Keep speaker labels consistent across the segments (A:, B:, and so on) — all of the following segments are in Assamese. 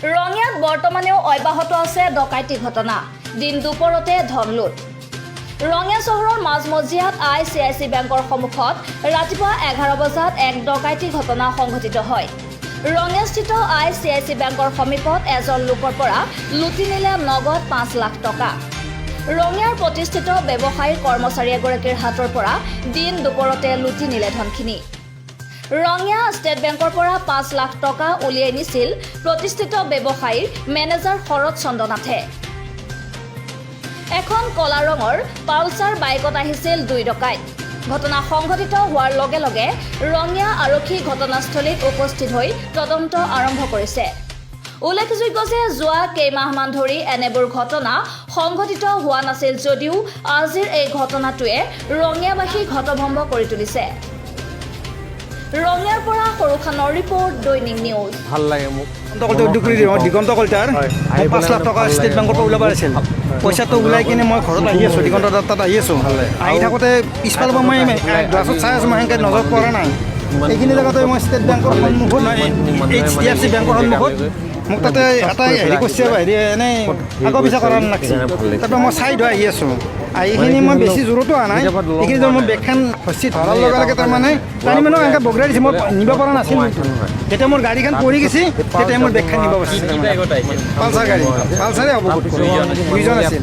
A: ৰঙিয়াত বৰ্তমানেও অব্যাহত আছে ডকাইতি ঘটনা। দিন দুপৰতে ধন লুট। ৰঙিয়া চহৰৰ মাজমজিয়াত ICIC বেংকৰ সন্মুখত ৰাতিপুৱা 11 বজাত এক ডকাইতি ঘটনা সংঘটিত হয়। ৰঙিয়াস্থিত ICIC বেংকৰ সমীপত এজন লোকৰ পৰা লুটি নিলে নগদ 5 লাখ টকা। ৰঙিয়াৰ প্ৰতিষ্ঠিত ব্যৱসায়ী কৰ্মচাৰী এগৰাকীৰ হাতৰ পৰা দিন দুপৰতে লুটি নিলে ধনখিনি। ৰঙিয়া ষ্টেট বেংকৰ পৰা 5 লাখ টকা উলিয়াই নিছিল প্ৰতিষ্ঠিত ব্যৱসায়ীৰ মেনেজাৰ শৰৎ চন্দ্ৰ নাথে। এখন কলা ৰঙৰ পালচাৰ বাইকত আহিছিল 2 ডকাইত। ঘটনা সংঘটিত হোৱাৰ লগে লগে ৰঙিয়া আৰক্ষী ঘটনাস্থলীত উপস্থিত হৈ তদন্ত আৰম্ভ কৰিছে। উল্লেখযোগ্য যে যোৱা কেইমাহমান ধৰি এনেবোৰ ঘটনা সংঘটিত হোৱা নাছিল যদিও আজিৰ এই ঘটনাটোৱে ৰঙিয়াবাসীক হতভম্ব কৰি তুলিছে। ৰঙিয়াৰ পৰা সৰুখানৰ ৰিপৰ্ট, দৈনিক নিউজ।
B: ভাল লাগে মোক
C: দিগন্ত কলিতাৰ 5 লাখ টকা ষ্টেট বেংকৰ পৰা ওলাব আছিল। পইচাটো ওলাই কিনে মই ঘৰত আহি আছোঁ, দিগন্ত তাত আহি আছোঁ। আহি থাকোঁতে পিছফালৰ পৰা মই গ্লাছত চাই আছোঁ, মই সেনেকৈ নজৰ পৰা নাই। এইখিনি জেগাতে মই ষ্টেট বেংকৰ সন্মুখত HDFC বেংকৰ সন্মুখত মোক তাতে এটা হেৰি কৰিছে, হেৰি এনেই আগৰ পিছা কৰা নালাগিছে। তাৰপৰা মই চাইড হৈ আহি আছোঁ। আহিখিনি মই বেছি জোৰতো অহা নাই। এইখিনি মই বেগখন খচি ধৰাৰ লগে লগে তাৰমানে টানি মানুহ এনেকৈ বগৰাই দিছে। মই নিব পৰা নাছিলোঁ। যেতিয়া মোৰ গাড়ীখন পৰি গৈছে তেতিয়া মোৰ বেগখন নিব পাৰিছে। পালচাৰ গাড়ী, পালচাৰে হ'ব। 2জন আছিল।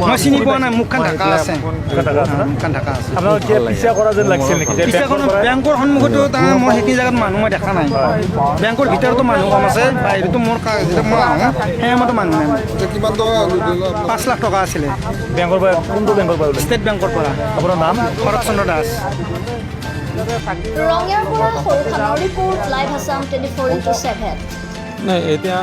C: মই চিনি পোৱা নাই। মুখখন ঢাকা আছে। মুখখন ঢাকা আছে। বেংকৰ সন্মুখতো মই সেইখিনি জেগাত মানুহ মই দেখা নাই। বেংকৰ ভিতৰতো মানুহ কম আছে, বাহিৰতো মোৰ মই আহোঁ সেই সময়তো মানুহ নাই। 5 লাখ টকা আছিলে।
D: বেংকৰ পৰা কোনটো বেংকৰ পৰা?
C: ষ্টেট বেংকৰ পৰা।
D: আপোনাৰ নাম?
C: শৰৎ চন্দ্ৰ দাস।
A: ৰঙিয়াৰ পৰা সৰুখানৰ ৰিপৰ্ট, লাইভ আছাম 24/7।
B: নাই এতিয়া